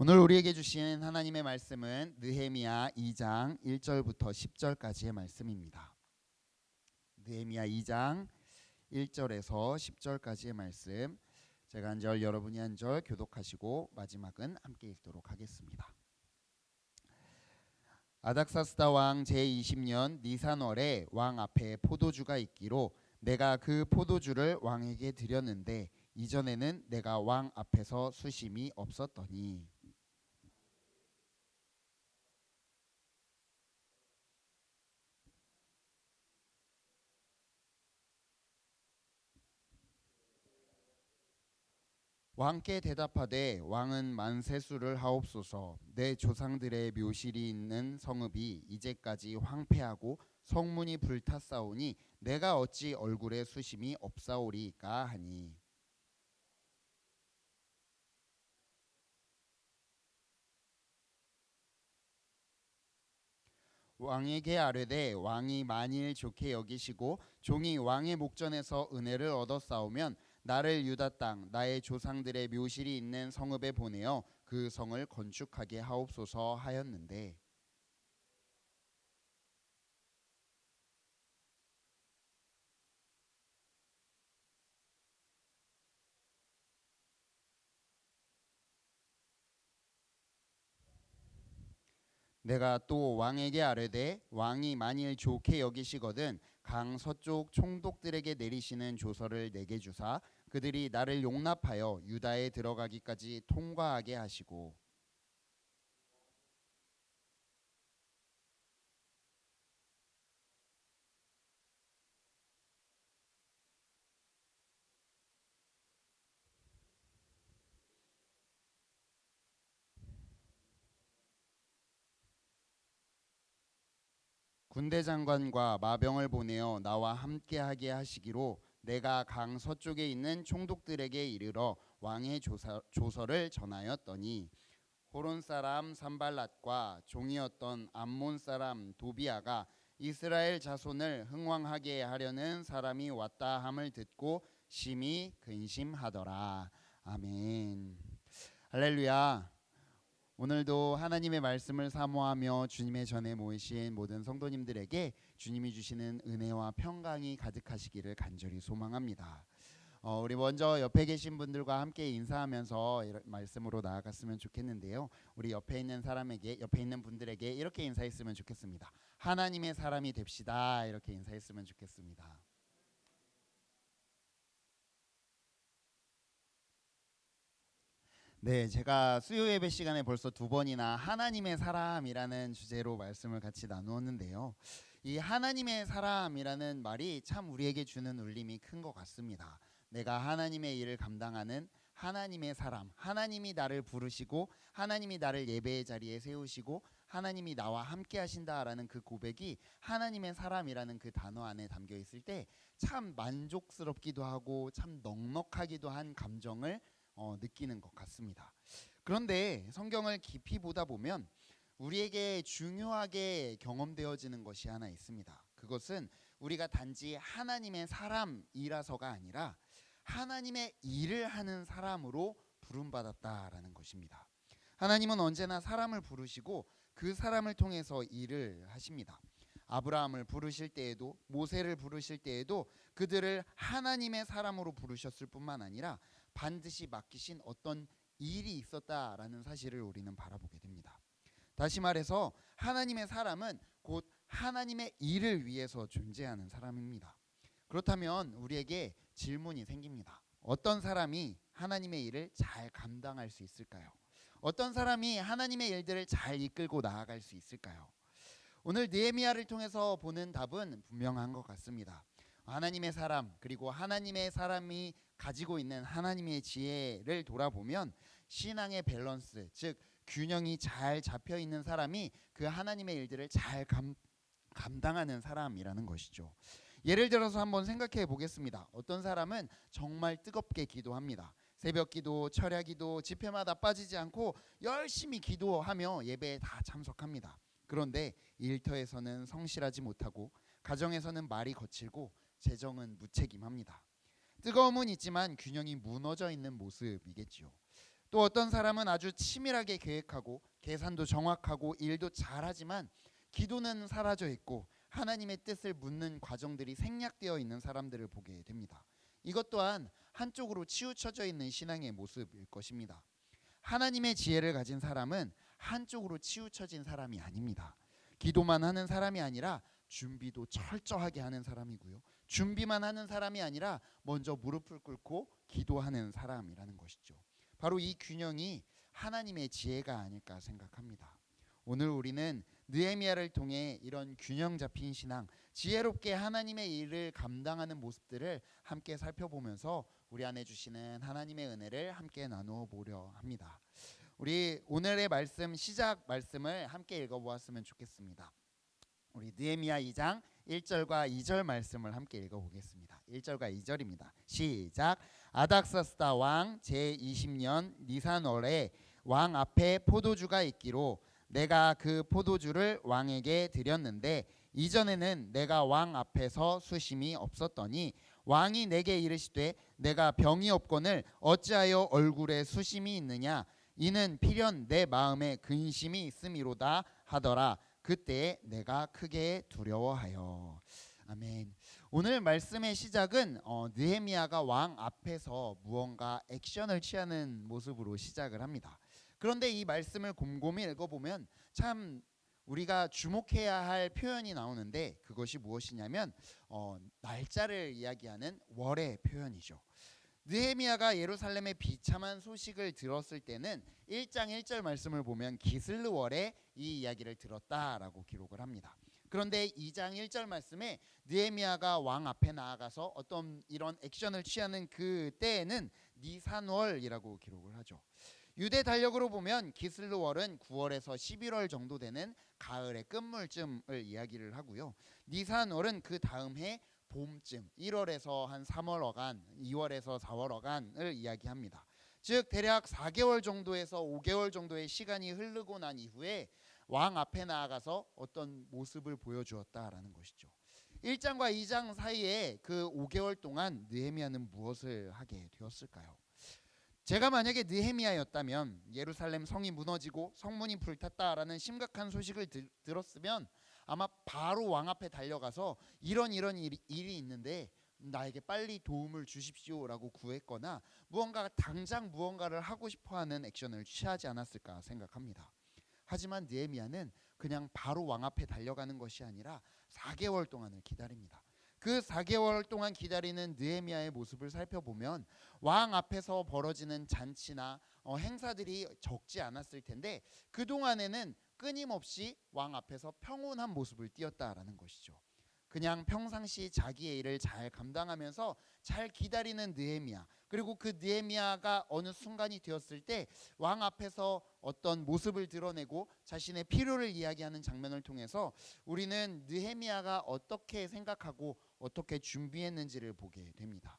오늘 우리에게 주신 하나님의 말씀은 느헤미야 2장 1절부터 10절까지의 말씀입니다. 느헤미야 2장 1절에서 10절까지의 말씀, 제가 한 절 여러분이 한 절 교독하시고 마지막은 함께 읽도록 하겠습니다. 아닥사스다 왕 제20년 니산월에 왕 앞에 포도주가 있기로 내가 그 포도주를 왕에게 드렸는데 이전에는 내가 왕 앞에서 수심이 없었더니 왕께 대답하되 왕은 만세수를 하옵소서. 내 조상들의 묘실이 있는 성읍이 이제까지 황폐하고 성문이 불탔사오니 내가 어찌 얼굴에 수심이 없사오리까 하니 왕에게 아뢰되 왕이 만일 좋게 여기시고 종이 왕의 목전에서 은혜를 얻었사오면 나를 유다 땅 나의 조상들의 묘실이 있는 성읍에 보내어 그 성을 건축하게 하옵소서 하였는데 내가 또 왕에게 아뢰되 왕이 만일 좋게 여기시거든 강 서쪽 총독들에게 내리시는 조서를 내게 주사 그들이 나를 용납하여 유다에 들어가기까지 통과하게 하시고 군대 장관과 마병을 보내어 나와 함께하게 하시기로 내가 강 서쪽에 있는 총독들에게 이르러 왕의 조서를 전하였더니 호론 사람 산발랏과 종이었던 암몬 사람 도비아가 이스라엘 자손을 흥왕하게 하려는 사람이 왔다 함을 듣고 심히 근심하더라. 아멘. 할렐루야. 오늘도 하나님의 말씀을 사모하며 주님의 전에 모이신 모든 성도님들에게 주님이 주시는 은혜와 평강이 가득하시기를 간절히 소망합니다. 우리 먼저 옆에 계신 분들과 함께 인사하면서 말씀으로 나아갔으면 좋겠는데요. 우리 옆에 있는 사람에게, 옆에 있는 분들에게 이렇게 인사했으면 좋겠습니다. 하나님의 사람이 됩시다. 이렇게 인사했으면 좋겠습니다. 네, 제가 수요 예배 시간에 벌써 두 번이나 하나님의 사람이라는 주제로 말씀을 같이 나누었는데요. 이 하나님의 사람이라는 말이 참 우리에게 주는 울림이 큰 것 같습니다. 내가 하나님의 일을 감당하는 하나님의 사람, 하나님이 나를 부르시고 하나님이 나를 예배의 자리에 세우시고 하나님이 나와 함께 하신다라는 그 고백이 하나님의 사람이라는 그 단어 안에 담겨 있을 때 참 만족스럽기도 하고 참 넉넉하기도 한 감정을 느끼는 것 같습니다. 그런데 성경을 깊이 보다 보면 우리에게 중요하게 경험되어지는 것이 하나 있습니다. 그것은 우리가 단지 하나님의 사람이라서가 아니라 하나님의 일을 하는 사람으로 부름받았다라는 것입니다. 하나님은 언제나 사람을 부르시고 그 사람을 통해서 일을 하십니다. 아브라함을 부르실 때에도 모세를 부르실 때에도 그들을 하나님의 사람으로 부르셨을 뿐만 아니라 반드시 맡기신 어떤 일이 있었다라는 사실을 우리는 바라보게 됩니다. 다시 말해서 하나님의 사람은 곧 하나님의 일을 위해서 존재하는 사람입니다. 그렇다면 우리에게 질문이 생깁니다. 어떤 사람이 하나님의 일을 잘 감당할 수 있을까요? 어떤 사람이 하나님의 일들을 잘 이끌고 나아갈 수 있을까요? 오늘 느헤미야를 통해서 보는 답은 분명한 것 같습니다. 하나님의 사람 그리고 하나님의 사람이 가지고 있는 하나님의 지혜를 돌아보면 신앙의 밸런스 즉 균형이 잘 잡혀 있는 사람이 그 하나님의 일들을 잘 감당하는 사람이라는 것이죠. 예를 들어서 한번 생각해 보겠습니다. 어떤 사람은 정말 뜨겁게 기도합니다. 새벽 기도, 철야 기도, 집회마다 빠지지 않고 열심히 기도하며 예배에 다 참석합니다. 그런데 일터에서는 성실하지 못하고 가정에서는 말이 거칠고 재정은 무책임합니다. 뜨거움은 있지만 균형이 무너져 있는 모습이겠지요. 또 어떤 사람은 아주 치밀하게 계획하고 계산도 정확하고 일도 잘하지만 기도는 사라져 있고 하나님의 뜻을 묻는 과정들이 생략되어 있는 사람들을 보게 됩니다. 이것 또한 한쪽으로 치우쳐져 있는 신앙의 모습일 것입니다. 하나님의 지혜를 가진 사람은 한쪽으로 치우쳐진 사람이 아닙니다. 기도만 하는 사람이 아니라 준비도 철저하게 하는 사람이고요. 준비만 하는 사람이 아니라 먼저 무릎을 꿇고 기도하는 사람이라는 것이죠. 바로 이 균형이 하나님의 지혜가 아닐까 생각합니다. 오늘 우리는 느헤미야를 통해 이런 균형 잡힌 신앙, 지혜롭게 하나님의 일을 감당하는 모습들을 함께 살펴보면서 우리 안에 주시는 하나님의 은혜를 함께 나누어 보려 합니다. 우리 오늘의 말씀 시작 말씀을 함께 읽어보았으면 좋겠습니다. 우리 느헤미야 2장 1절과 2절 말씀을 함께 읽어보겠습니다. 1절과 2절입니다. 시작. 아닥사스다 왕 제20년 니산월에 왕 앞에 포도주가 있기로 내가 그 포도주를 왕에게 드렸는데 이전에는 내가 왕 앞에서 수심이 없었더니 왕이 내게 이르시되 내가 병이 없거늘 어찌하여 얼굴에 수심이 있느냐 이는 필연 내 마음에 근심이 있음이로다 하더라. 그때 내가 크게 두려워하여. 아멘. 오늘 말씀의 시작은 느헤미야가 왕 앞에서 무언가 액션을 취하는 모습으로 시작을 합니다. 그런데 이 말씀을 곰곰이 읽어보면 참 우리가 주목해야 할 표현이 나오는데 그것이 무엇이냐면 날짜를 이야기하는 월의 표현이죠. 느헤미야가 예루살렘의 비참한 소식을 들었을 때는 1장 1절 말씀을 보면 기슬르월에 이 이야기를 들었다라고 기록을 합니다. 그런데 2장 1절 말씀에 느헤미야가 왕 앞에 나아가서 어떤 이런 액션을 취하는 그 때에는 니산월이라고 기록을 하죠. 유대 달력으로 보면 기슬르월은 9월에서 11월 정도 되는 가을의 끝물쯤을 이야기를 하고요. 니산월은 그 다음 해 봄쯤 1월에서 한 3월 어간 2월에서 4월 어간을 이야기합니다. 즉 대략 4개월 정도에서 5개월 정도의 시간이 흐르고 난 이후에 왕 앞에 나아가서 어떤 모습을 보여주었다라는 것이죠. 1장과 2장 사이에 그 5개월 동안 느헤미야는 무엇을 하게 되었을까요? 제가 만약에 느헤미야였다면 예루살렘 성이 무너지고 성문이 불탔다라는 심각한 소식을 들었으면 아마 바로 왕 앞에 달려가서 이런 일이 있는데 나에게 빨리 도움을 주십시오라고 구했거나 당장 무언가를 하고 싶어하는 액션을 취하지 않았을까 생각합니다. 하지만 느헤미야는 그냥 바로 왕 앞에 달려가는 것이 아니라 4개월 동안을 기다립니다. 그 4개월 동안 기다리는 느헤미야의 모습을 살펴보면 왕 앞에서 벌어지는 잔치나 행사들이 적지 않았을 텐데 그동안에는 끊임없이 왕 앞에서 평온한 모습을 띄었다라는 것이죠. 그냥 평상시 자기의 일을 잘 감당하면서 잘 기다리는 느헤미야, 그리고 그 느헤미야가 어느 순간이 되었을 때 왕 앞에서 어떤 모습을 드러내고 자신의 필요를 이야기하는 장면을 통해서 우리는 느헤미야가 어떻게 생각하고 어떻게 준비했는지를 보게 됩니다.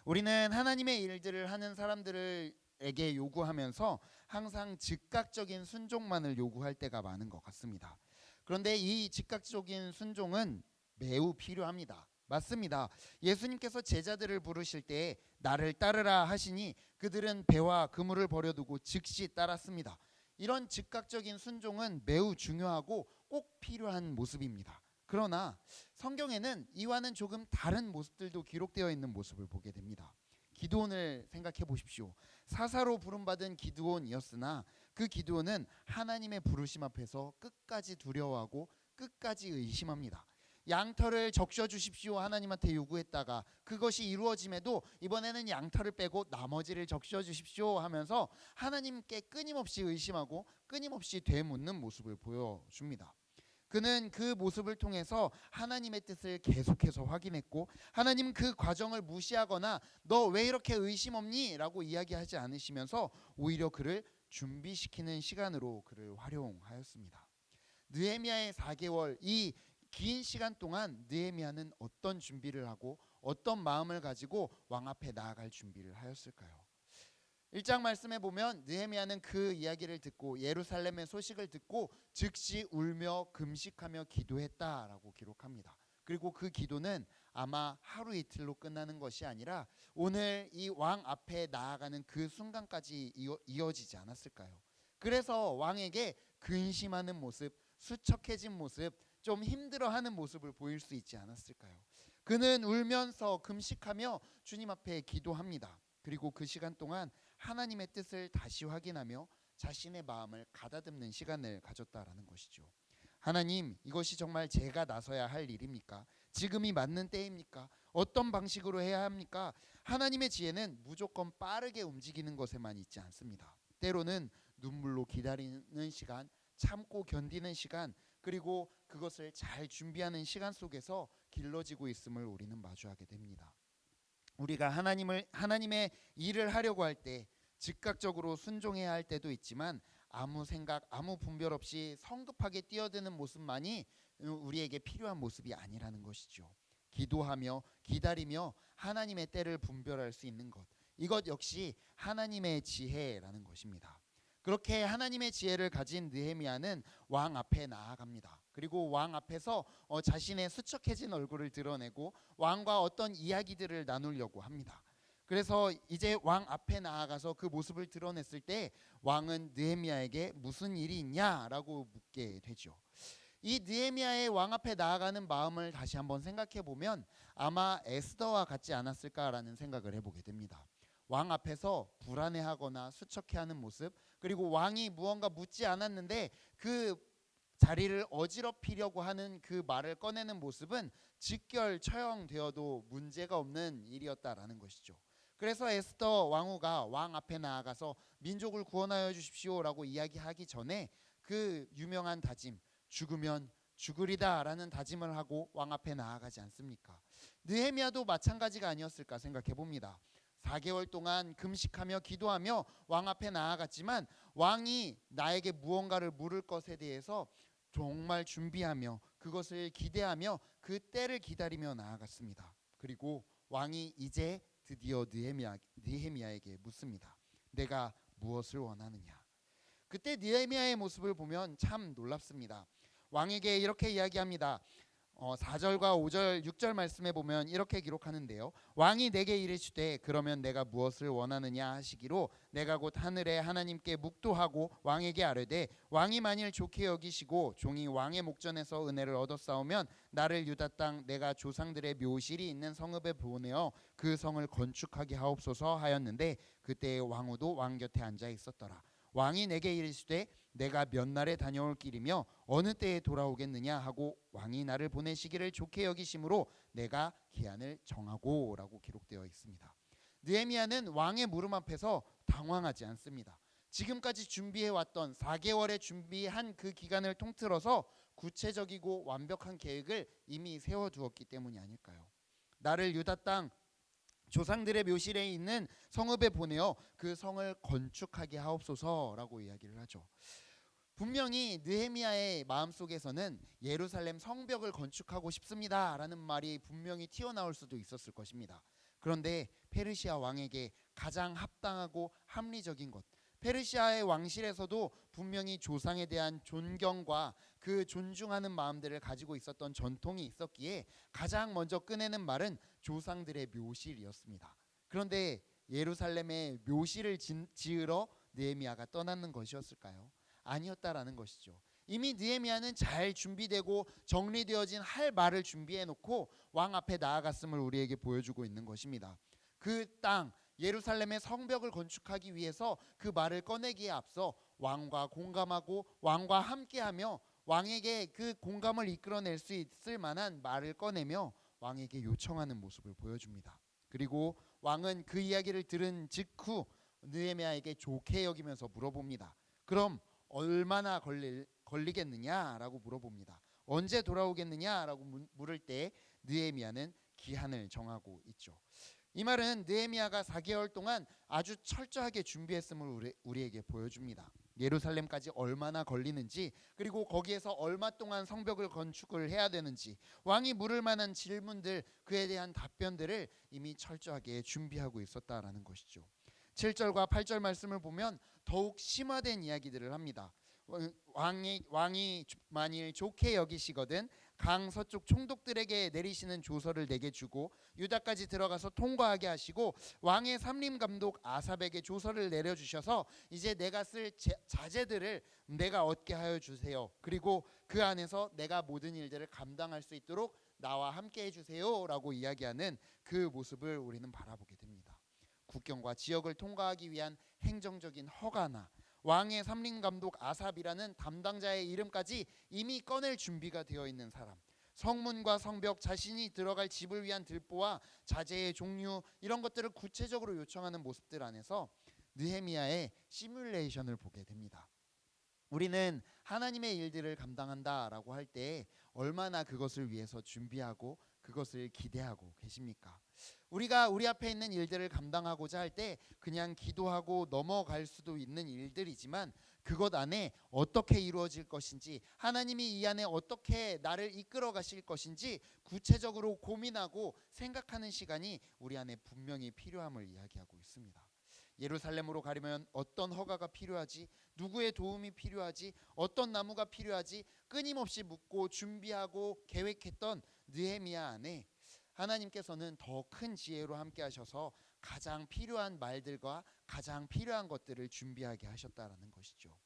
우리는 하나님의 일들을 하는 사람들에게 요구하면서 항상 즉각적인 순종만을 요구할 때가 많은 것 같습니다. 그런데 이 즉각적인 순종은 매우 필요합니다. 맞습니다. 예수님께서 제자들을 부르실 때 나를 따르라 하시니 그들은 배와 그물을 버려두고 즉시 따랐습니다. 이런 즉각적인 순종은 매우 중요하고 꼭 필요한 모습입니다. 그러나 성경에는 이와는 조금 다른 모습들도 기록되어 있는 모습을 보게 됩니다. 기드온을 생각해 보십시오. 사사로 부름받은 기드온이었으나 그 기드온은 하나님의 부르심 앞에서 끝까지 두려워하고 끝까지 의심합니다. 양털을 적셔 주십시오 하나님한테 요구했다가 그것이 이루어짐에도 이번에는 양털을 빼고 나머지를 적셔 주십시오 하면서 하나님께 끊임없이 의심하고 끊임없이 되묻는 모습을 보여줍니다. 그는 그 모습을 통해서 하나님의 뜻을 계속해서 확인했고 하나님 그 과정을 무시하거나 너 왜 이렇게 의심 없니? 라고 이야기하지 않으시면서 오히려 그를 준비시키는 시간으로 그를 활용하였습니다. 느헤미야의 4개월 이 긴 시간 동안 느헤미야는 어떤 준비를 하고 어떤 마음을 가지고 왕 앞에 나아갈 준비를 하였을까요? 1장 말씀에 보면 느헤미야는 그 이야기를 듣고 예루살렘의 소식을 듣고 즉시 울며 금식하며 기도했다라고 기록합니다. 그리고 그 기도는 아마 하루 이틀로 끝나는 것이 아니라 오늘 이 왕 앞에 나아가는 그 순간까지 이어지지 않았을까요? 그래서 왕에게 근심하는 모습, 수척해진 모습, 좀 힘들어하는 모습을 보일 수 있지 않았을까요? 그는 울면서 금식하며 주님 앞에 기도합니다. 그리고 그 시간 동안 하나님의 뜻을 다시 확인하며 자신의 마음을 가다듬는 시간을 가졌다라는 것이죠. 하나님, 이것이 정말 제가 나서야 할 일입니까? 지금이 맞는 때입니까? 어떤 방식으로 해야 합니까? 하나님의 지혜는 무조건 빠르게 움직이는 것에만 있지 않습니다. 때로는 눈물로 기다리는 시간, 참고 견디는 시간, 그리고 그것을 잘 준비하는 시간 속에서 길러지고 있음을 우리는 마주하게 됩니다. 우리가 하나님의 일을 하려고 할 때 즉각적으로 순종해야 할 때도 있지만 아무 생각, 아무 분별 없이 성급하게 뛰어드는 모습만이 우리에게 필요한 모습이 아니라는 것이죠. 기도하며 기다리며 하나님의 때를 분별할 수 있는 것, 이것 역시 하나님의 지혜라는 것입니다. 그렇게 하나님의 지혜를 가진 느헤미야는 왕 앞에 나아갑니다. 그리고 왕 앞에서 자신의 수척해진 얼굴을 드러내고 왕과 어떤 이야기들을 나누려고 합니다. 그래서 이제 왕 앞에 나아가서 그 모습을 드러냈을 때 왕은 느헤미야에게 무슨 일이 있냐라고 묻게 되죠. 이 느헤미야의 왕 앞에 나아가는 마음을 다시 한번 생각해 보면 아마 에스더와 같지 않았을까라는 생각을 해보게 됩니다. 왕 앞에서 불안해하거나 수척해하는 모습, 그리고 왕이 무언가 묻지 않았는데 그 자리를 어지럽히려고 하는 그 말을 꺼내는 모습은 직결 처형되어도 문제가 없는 일이었다라는 것이죠. 그래서 에스더 왕후가 왕 앞에 나아가서 민족을 구원하여 주십시오라고 이야기하기 전에 그 유명한 다짐, 죽으면 죽으리다라는 다짐을 하고 왕 앞에 나아가지 않습니까? 느헤미야도 마찬가지가 아니었을까 생각해 봅니다. 4개월 동안 금식하며 기도하며 왕 앞에 나아갔지만 왕이 나에게 무언가를 물을 것에 대해서 정말 준비하며 그것을 기대하며 그 때를 기다리며 나아갔습니다. 그리고 왕이 이제 드디어 느헤미야에게 묻습니다. 내가 무엇을 원하느냐? 그때 느헤미야의 모습을 보면 참 놀랍습니다. 왕에게 이렇게 이야기합니다. 4절과 5절, 6절 말씀에 보면 이렇게 기록하는데요. 왕이 내게 이르시되 그러면 내가 무엇을 원하느냐 하시기로 내가 곧 하늘의 하나님께 묵도하고 왕에게 아뢰되 왕이 만일 좋게 여기시고 종이 왕의 목전에서 은혜를 얻었사오면 나를 유다 땅 내가 조상들의 묘실이 있는 성읍에 보내어 그 성을 건축하게 하옵소서 하였는데 그때 왕후도 왕 곁에 앉아 있었더라. 왕이 내게 이르시되 내가 몇 날에 다녀올 길이며 어느 때에 돌아오겠느냐 하고 왕이 나를 보내시기를 좋게 여기심으로 내가 기한을 정하고라고 기록되어 있습니다. 느헤미야는 왕의 물음 앞에서 당황하지 않습니다. 지금까지 준비해왔던 4개월의 준비한 그 기간을 통틀어서 구체적이고 완벽한 계획을 이미 세워두었기 때문이 아닐까요? 나를 유다 땅 조상들의 묘실에 있는 성읍에 보내어 그 성을 건축하게 하옵소서라고 이야기를 하죠. 분명히 느헤미야의 마음속에서는 예루살렘 성벽을 건축하고 싶습니다라는 말이 분명히 튀어나올 수도 있었을 것입니다. 그런데 페르시아 왕에게 가장 합당하고 합리적인 것, 페르시아의 왕실에서도 분명히 조상에 대한 존경과 그 존중하는 마음들을 가지고 있었던 전통이 있었기에 가장 먼저 꺼내는 말은 조상들의 묘실이었습니다. 그런데 예루살렘에 묘실을 지으러 느헤미야가 떠나는 것이었을까요? 아니었다라는 것이죠. 이미 느헤미야는 잘 준비되고 정리되어진 할 말을 준비해 놓고 왕 앞에 나아갔음을 우리에게 보여주고 있는 것입니다. 그 땅 예루살렘의 성벽을 건축하기 위해서 그 말을 꺼내기에 앞서 왕과 공감하고 왕과 함께하며 왕에게 그 공감을 이끌어낼 수 있을 만한 말을 꺼내며 왕에게 요청하는 모습을 보여줍니다. 그리고 왕은 그 이야기를 들은 직후 느헤미야에게 좋게 여기면서 물어봅니다. 그럼 얼마나 걸리겠느냐라고 물어봅니다. 언제 돌아오겠느냐라고 물을 때 느헤미야는 기한을 정하고 있죠. 이 말은 느헤미야가 4개월 동안 아주 철저하게 준비했음을 우리에게 보여줍니다. 예루살렘까지 얼마나 걸리는지, 그리고 거기에서 얼마 동안 성벽을 건축을 해야 되는지, 왕이 물을 만한 질문들, 그에 대한 답변들을 이미 철저하게 준비하고 있었다라는 것이죠. 7절과 8절 말씀을 보면 더욱 심화된 이야기들을 합니다. 왕이 만일 좋게 여기시거든 강 서쪽 총독들에게 내리시는 조서를 내게 주고 유다까지 들어가서 통과하게 하시고 왕의 삼림 감독 아삽에게 조서를 내려주셔서 이제 내가 쓸 자재들을 내가 얻게 하여 주세요. 그리고 그 안에서 내가 모든 일들을 감당할 수 있도록 나와 함께 해주세요 라고 이야기하는 그 모습을 우리는 바라보게 됩니다. 국경과 지역을 통과하기 위한 행정적인 허가나 왕의 삼림감독 아삽이라는 담당자의 이름까지 이미 꺼낼 준비가 되어 있는 사람, 성문과 성벽, 자신이 들어갈 집을 위한 들보와 자재의 종류, 이런 것들을 구체적으로 요청하는 모습들 안에서 느헤미야의 시뮬레이션을 보게 됩니다. 우리는 하나님의 일들을 감당한다라고 할 때 얼마나 그것을 위해서 준비하고 그것을 기대하고 계십니까? 우리가 우리 앞에 있는 일들을 감당하고자 할 때 그냥 기도하고 넘어갈 수도 있는 일들이지만 그것 안에 어떻게 이루어질 것인지, 하나님이 이 안에 어떻게 나를 이끌어 가실 것인지 구체적으로 고민하고 생각하는 시간이 우리 안에 분명히 필요함을 이야기하고 있습니다. 예루살렘으로 가려면 어떤 허가가 필요하지? 누구의 도움이 필요하지? 어떤 나무가 필요하지? 끊임없이 묻고 준비하고 계획했던 느헤미야 안에 하나님께서는 더 큰 지혜로 함께 하셔서 가장 필요한 말들과 가장 필요한 것들을 준비하게 하셨다라는 것이죠.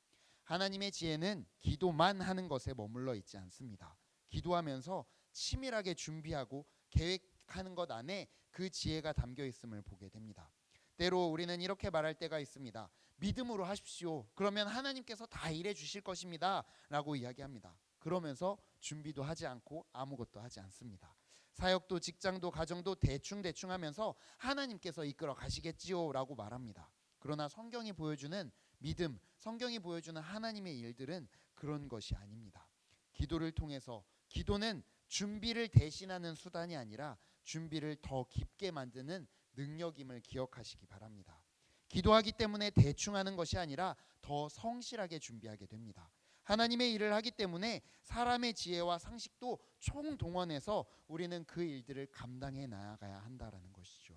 하나님의 지혜는 기도만 하는 것에 머물러 있지 않습니다. 기도하면서 치밀하게 준비하고 계획하는 것 안에 그 지혜가 담겨 있음을 보게 됩니다. 때로 우리는 이렇게 말할 때가 있습니다. 믿음으로 하십시오. 그러면 하나님께서 다 일해 주실 것입니다 라고 이야기합니다. 그러면서 준비도 하지 않고 아무것도 하지 않습니다. 사역도 직장도 가정도 대충 하면서 하나님께서 이끌어 가시겠지요 라고 말합니다. 그러나 성경이 보여주는 믿음, 성경이 보여주는 하나님의 일들은 그런 것이 아닙니다. 기도를 통해서, 기도는 준비를 대신하는 수단이 아니라 준비를 더 깊게 만드는 능력임을 기억하시기 바랍니다. 기도하기 때문에 대충 하는 것이 아니라 더 성실하게 준비하게 됩니다. 하나님의 일을 하기 때문에 사람의 지혜와 상식도 총동원해서 우리는 그 일들을 감당해 나가야 한다라는 것이죠.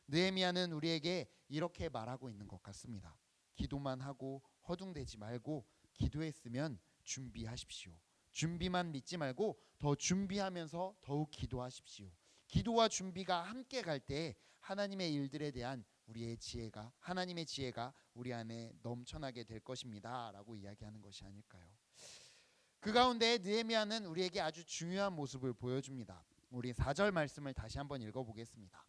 느헤미야는 우리에게 이렇게 말하고 있는 것 같습니다. 기도만 하고 허둥대지 말고 기도했으면 준비하십시오. 준비만 믿지 말고 더 준비하면서 더욱 기도하십시오. 기도와 준비가 함께 갈 때 하나님의 일들에 대한 우리의 지혜가, 하나님의 지혜가 우리 안에 넘쳐나게 될 것입니다 라고 이야기하는 것이 아닐까요? 그 가운데 느헤미야는 우리에게 아주 중요한 모습을 보여줍니다. 우리 4절 말씀을 다시 한번 읽어보겠습니다.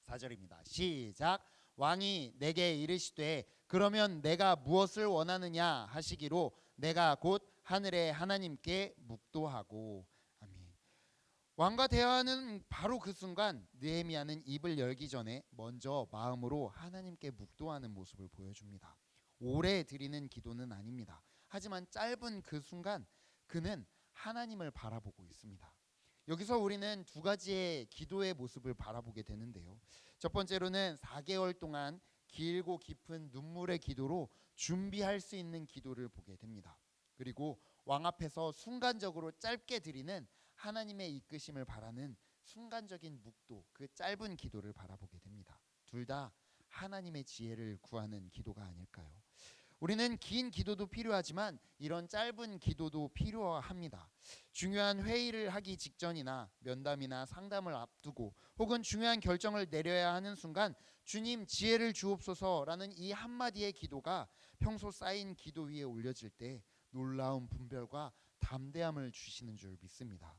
4절입니다. 시작. 왕이 내게 이르시되 그러면 내가 무엇을 원하느냐 하시기로 내가 곧 하늘의 하나님께 묵도하고. 아멘. 왕과 대화하는 바로 그 순간 느헤미야는 입을 열기 전에 먼저 마음으로 하나님께 묵도하는 모습을 보여줍니다. 오래 드리는 기도는 아닙니다. 하지만 짧은 그 순간 그는 하나님을 바라보고 있습니다. 여기서 우리는 두 가지의 기도의 모습을 바라보게 되는데요. 첫 번째로는 4개월 동안 길고 깊은 눈물의 기도로 준비할 수 있는 기도를 보게 됩니다. 그리고 왕 앞에서 순간적으로 짧게 드리는 하나님의 이끄심을 바라는 순간적인 묵도, 그 짧은 기도를 바라보게 됩니다. 둘 다 하나님의 지혜를 구하는 기도가 아닐까요? 우리는 긴 기도도 필요하지만 이런 짧은 기도도 필요합니다. 중요한 회의를 하기 직전이나 면담이나 상담을 앞두고 혹은 중요한 결정을 내려야 하는 순간 주님 지혜를 주옵소서라는 이 한마디의 기도가 평소 쌓인 기도 위에 올려질 때 놀라운 분별과 담대함을 주시는 줄 믿습니다.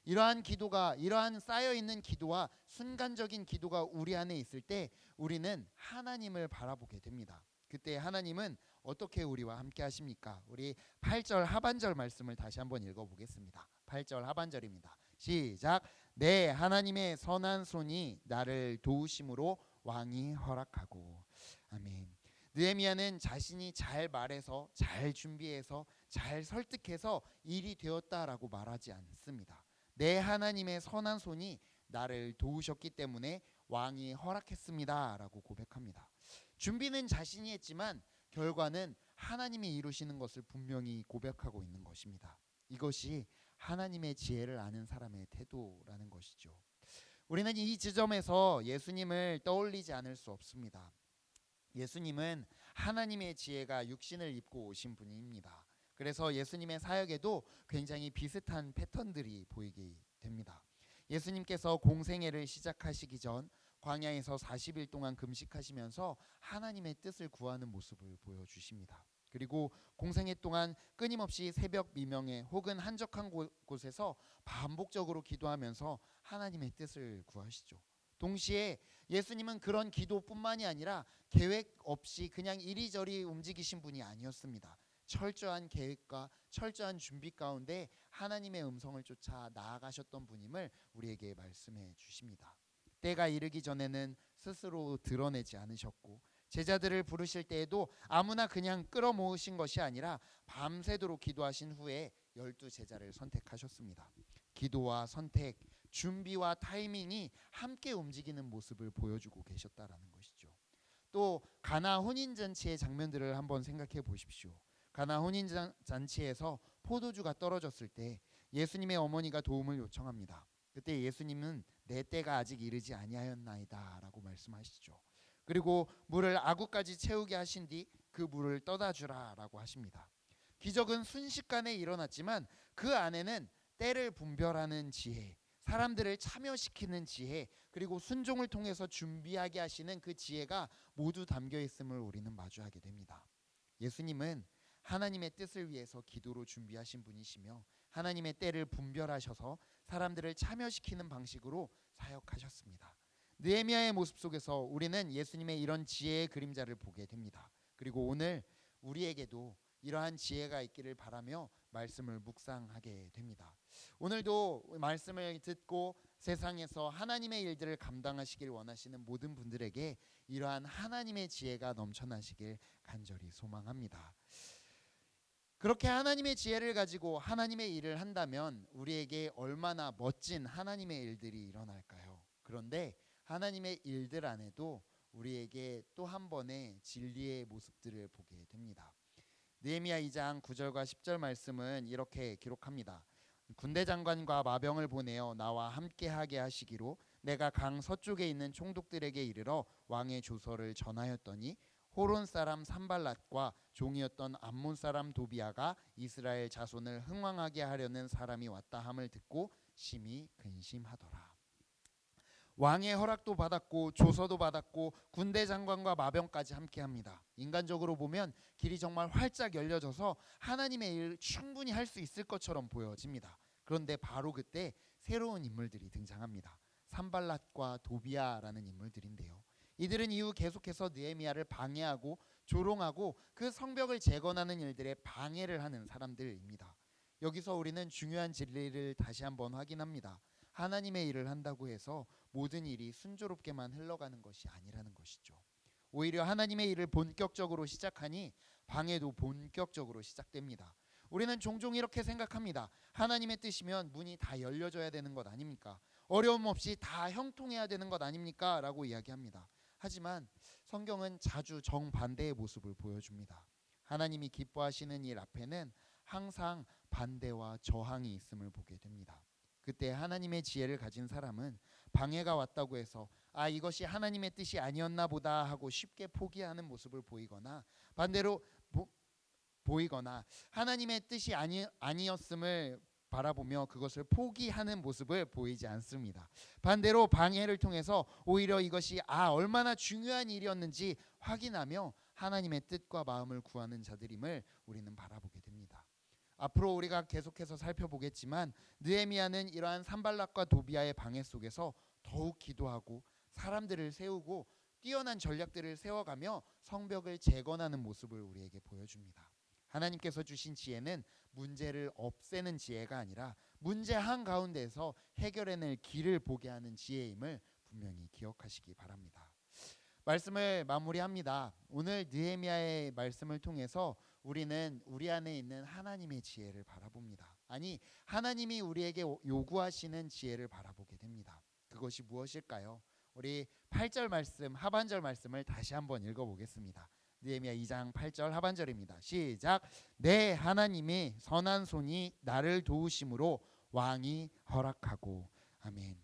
이러한 기도가, 이러한 쌓여있는 기도와 순간적인 기도가 우리 안에 있을 때 우리는 하나님을 바라보게 됩니다. 그때 하나님은 어떻게 우리와 함께 하십니까? 우리 8절 하반절 말씀을 다시 한번 읽어보겠습니다. 8절 하반절입니다. 시작. 내 하나님의 선한 손이 나를 도우심으로 왕이 허락하고. 아멘. 느헤미야는 자신이 잘 말해서, 잘 준비해서, 잘 설득해서 일이 되었다라고 말하지 않습니다. 내 하나님의 선한 손이 나를 도우셨기 때문에 왕이 허락했습니다라고 고백합니다. 준비는 자신이 했지만 결과는 하나님이 이루시는 것을 분명히 고백하고 있는 것입니다. 이것이 하나님의 지혜를 아는 사람의 태도라는 것이죠. 우리는 이 지점에서 예수님을 떠올리지 않을 수 없습니다. 예수님은 하나님의 지혜가 육신을 입고 오신 분입니다. 그래서 예수님의 사역에도 굉장히 비슷한 패턴들이 보이게 됩니다. 예수님께서 공생애를 시작하시기 전 광야에서 40일 동안 금식하시면서 하나님의 뜻을 구하는 모습을 보여주십니다. 그리고 공생애 동안 끊임없이 새벽 미명에 혹은 한적한 곳에서 반복적으로 기도하면서 하나님의 뜻을 구하시죠. 동시에 예수님은 그런 기도뿐만이 아니라 계획 없이 그냥 이리저리 움직이신 분이 아니었습니다. 철저한 계획과 철저한 준비 가운데 하나님의 음성을 쫓아 나아가셨던 분임을 우리에게 말씀해 주십니다. 때가 이르기 전에는 스스로 드러내지 않으셨고, 제자들을 부르실 때에도 아무나 그냥 끌어모으신 것이 아니라 밤새도록 기도하신 후에 12제자를 선택하셨습니다. 기도와 선택, 준비와 타이밍이 함께 움직이는 모습을 보여주고 계셨다라는 것이죠. 또 가나 혼인잔치의 장면들을 한번 생각해 보십시오. 가나 혼인잔치에서 포도주가 떨어졌을 때 예수님의 어머니가 도움을 요청합니다. 그때 예수님은 내 때가 아직 이르지 아니하였나이다 라고 말씀하시죠. 그리고 물을 아구까지 채우게 하신 뒤 그 물을 떠다 주라 라고 하십니다. 기적은 순식간에 일어났지만 그 안에는 때를 분별하는 지혜, 사람들을 참여시키는 지혜, 그리고 순종을 통해서 준비하게 하시는 그 지혜가 모두 담겨 있음을 우리는 마주하게 됩니다. 예수님은 하나님의 뜻을 위해서 기도로 준비하신 분이시며 하나님의 때를 분별하셔서 사람들을 참여시키는 방식으로 사역하셨습니다. 느헤미야의 모습 속에서 우리는 예수님의 이런 지혜의 그림자를 보게 됩니다. 그리고 오늘 우리에게도 이러한 지혜가 있기를 바라며 말씀을 묵상하게 됩니다. 오늘도 말씀을 듣고 세상에서 하나님의 일들을 감당하시길 원하시는 모든 분들에게 이러한 하나님의 지혜가 넘쳐나시길 간절히 소망합니다. 그렇게 하나님의 지혜를 가지고 하나님의 일을 한다면 우리에게 얼마나 멋진 하나님의 일들이 일어날까요? 그런데 하나님의 일들 안에도 우리에게 또 한 번의 진리의 모습들을 보게 됩니다. 느헤미야 2장 9절과 10절 말씀은 이렇게 기록합니다. 군대 장관과 마병을 보내어 나와 함께하게 하시기로 내가 강 서쪽에 있는 총독들에게 이르러 왕의 조서를 전하였더니 호론 사람 산발랏과 종이었던 암몬 사람 도비아가 이스라엘 자손을 흥왕하게 하려는 사람이 왔다 함을 듣고 심히 근심하더라. 왕의 허락도 받았고 조서도 받았고 군대 장관과 마병까지 함께합니다. 인간적으로 보면 길이 정말 활짝 열려져서 하나님의 일을 충분히 할 수 있을 것처럼 보여집니다. 그런데 바로 그때 새로운 인물들이 등장합니다. 산발랏과 도비아라는 인물들인데요. 이들은 이후 계속해서 느헤미야를 방해하고 조롱하고 그 성벽을 재건하는 일들에 방해를 하는 사람들입니다. 여기서 우리는 중요한 진리를 다시 한번 확인합니다. 하나님의 일을 한다고 해서 모든 일이 순조롭게만 흘러가는 것이 아니라는 것이죠. 오히려 하나님의 일을 본격적으로 시작하니 방해도 본격적으로 시작됩니다. 우리는 종종 이렇게 생각합니다. 하나님의 뜻이면 문이 다 열려져야 되는 것 아닙니까? 어려움 없이 다 형통해야 되는 것 아닙니까? 라고 이야기합니다. 하지만 성경은 자주 정반대의 모습을 보여줍니다. 하나님이 기뻐하시는 일 앞에는 항상 반대와 저항이 있음을 보게 됩니다. 그때 하나님의 지혜를 가진 사람은 방해가 왔다고 해서 이것이 하나님의 뜻이 아니었나 보다 하고 쉽게 포기하는 모습을 보이거나 반대로 보이거나 하나님의 뜻이 아니었음을 바라보며 그것을 포기하는 모습을 보이지 않습니다. 반대로 방해를 통해서 오히려 이것이 얼마나 중요한 일이었는지 확인하며 하나님의 뜻과 마음을 구하는 자들임을 우리는 바라보게 됩니다. 앞으로 우리가 계속해서 살펴보겠지만 느헤미야는 이러한 산발랏과 도비아의 방해 속에서 더욱 기도하고 사람들을 세우고 뛰어난 전략들을 세워가며 성벽을 재건하는 모습을 우리에게 보여줍니다. 하나님께서 주신 지혜는 문제를 없애는 지혜가 아니라 문제 한가운데에서 해결해낼 길을 보게 하는 지혜임을 분명히 기억하시기 바랍니다. 말씀을 마무리합니다. 오늘 느헤미야의 말씀을 통해서 우리는 우리 안에 있는 하나님의 지혜를 바라봅니다. 아니, 하나님이 우리에게 요구하시는 지혜를 바라보게 됩니다. 그것이 무엇일까요? 우리 8절 말씀, 하반절 말씀을 다시 한번 읽어보겠습니다. 느헤미야 2장 8절 하반절입니다. 시작. 내 하나님의 선한 손이 나를 도우심으로 왕이 허락하고. 아멘.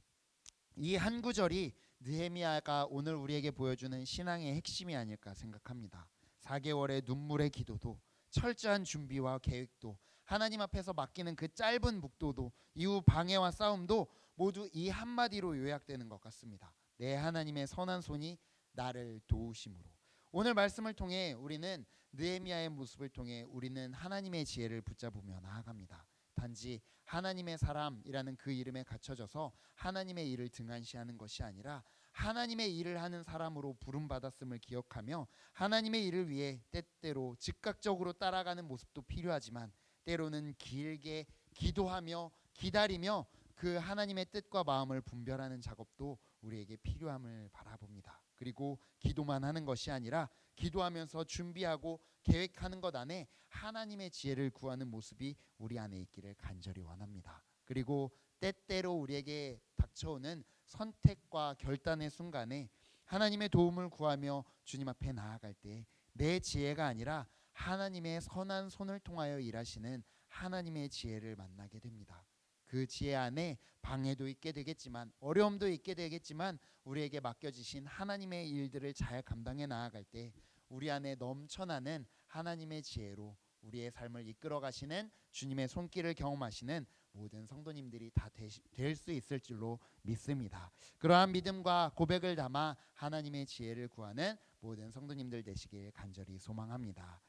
이 한 구절이 느헤미야가 오늘 우리에게 보여주는 신앙의 핵심이 아닐까 생각합니다. 4개월의 눈물의 기도도 철저한 준비와 계획도, 하나님 앞에서 맡기는 그 짧은 묵도도, 이후 방해와 싸움도 모두 이 한마디로 요약되는 것 같습니다. 내 하나님의 선한 손이 나를 도우심으로. 오늘 말씀을 통해 우리는 느헤미야의 모습을 통해 우리는 하나님의 지혜를 붙잡으며 나아갑니다. 단지 하나님의 사람이라는 그 이름에 갇혀져서 하나님의 일을 등한시하는 것이 아니라 하나님의 일을 하는 사람으로 부름받았음을 기억하며 하나님의 일을 위해 때때로 즉각적으로 따라가는 모습도 필요하지만 때로는 길게 기도하며 기다리며 그 하나님의 뜻과 마음을 분별하는 작업도 우리에게 필요함을 바라봅니다. 그리고 기도만 하는 것이 아니라 기도하면서 준비하고 계획하는 것 안에 하나님의 지혜를 구하는 모습이 우리 안에 있기를 간절히 원합니다. 그리고 때때로 우리에게 닥쳐오는 선택과 결단의 순간에 하나님의 도움을 구하며 주님 앞에 나아갈 때 내 지혜가 아니라 하나님의 선한 손을 통하여 일하시는 하나님의 지혜를 만나게 됩니다. 그 지혜 안에 방해도 있게 되겠지만 어려움도 있게 되겠지만 우리에게 맡겨지신 하나님의 일들을 잘 감당해 나아갈 때 우리 안에 넘쳐나는 하나님의 지혜로 우리의 삶을 이끌어 가시는 주님의 손길을 경험하시는 모든 성도님들이 다 될 수 있을 줄로 믿습니다. 그러한 믿음과 고백을 담아 하나님의 지혜를 구하는 모든 성도님들 되시길 간절히 소망합니다.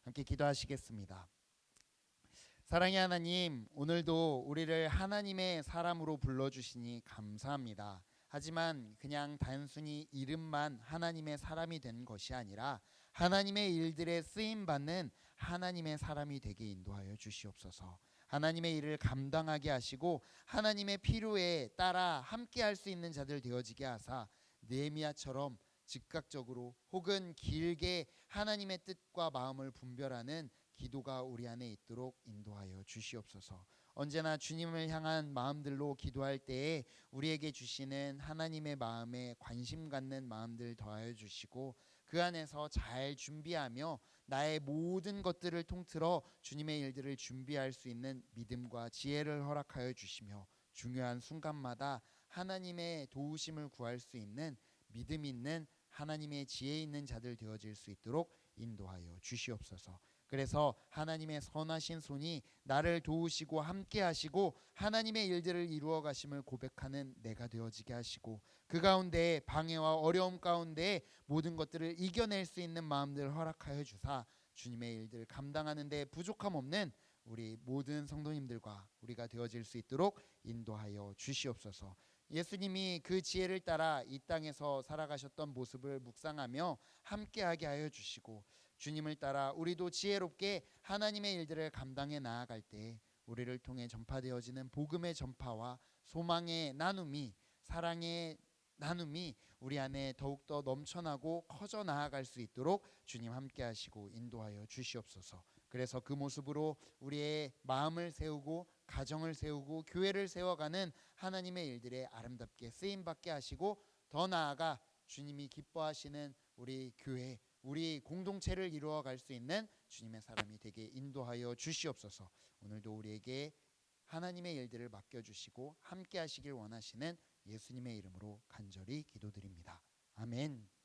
함께 기도하시겠습니다. 사랑의 하나님, 오늘도 우리를 하나님의 사람으로 불러주시니 감사합니다. 하지만 그냥 단순히 이름만 하나님의 사람이 된 것이 아니라 하나님의 일들에 쓰임받는 하나님의 사람이 되게 인도하여 주시옵소서. 하나님의 일을 감당하게 하시고 하나님의 필요에 따라 함께 할 수 있는 자들 되어지게 하사 느헤미야처럼 즉각적으로 혹은 길게 하나님의 뜻과 마음을 분별하는 기도가 우리 안에 있도록 인도하여 주시옵소서. 언제나 주님을 향한 마음들로 기도할 때에 우리에게 주시는 하나님의 마음에 관심 갖는 마음들 더하여 주시고 그 안에서 잘 준비하며 나의 모든 것들을 통틀어 주님의 일들을 준비할 수 있는 믿음과 지혜를 허락하여 주시며 중요한 순간마다 하나님의 도우심을 구할 수 있는 믿음 있는 하나님의 지혜 있는 자들 되어질 수 있도록 인도하여 주시옵소서. 그래서 하나님의 선하신 손이 나를 도우시고 함께 하시고 하나님의 일들을 이루어 가심을 고백하는 내가 되어지게 하시고 그 가운데 방해와 어려움 가운데 모든 것들을 이겨낼 수 있는 마음들을 허락하여 주사 주님의 일들을 감당하는 데 부족함 없는 우리 모든 성도님들과 우리가 되어질 수 있도록 인도하여 주시옵소서. 예수님이 그 지혜를 따라 이 땅에서 살아가셨던 모습을 묵상하며 함께하게 하여 주시고 주님을 따라 우리도 지혜롭게 하나님의 일들을 감당해 나아갈 때 우리를 통해 전파되어지는 복음의 전파와 소망의 나눔이 사랑의 나눔이 우리 안에 더욱더 넘쳐나고 커져 나아갈 수 있도록 주님 함께 하시고 인도하여 주시옵소서. 그래서 그 모습으로 우리의 마음을 세우고 가정을 세우고 교회를 세워가는 하나님의 일들에 아름답게 쓰임받게 하시고 더 나아가 주님이 기뻐하시는 우리 교회 우리 공동체를 이루어 갈 수 있는 주님의 사람이 되게 인도하여 주시옵소서. 오늘도 우리에게 하나님의 일들을 맡겨주시고 함께 하시길 원하시는 예수님의 이름으로 간절히 기도드립니다. 아멘.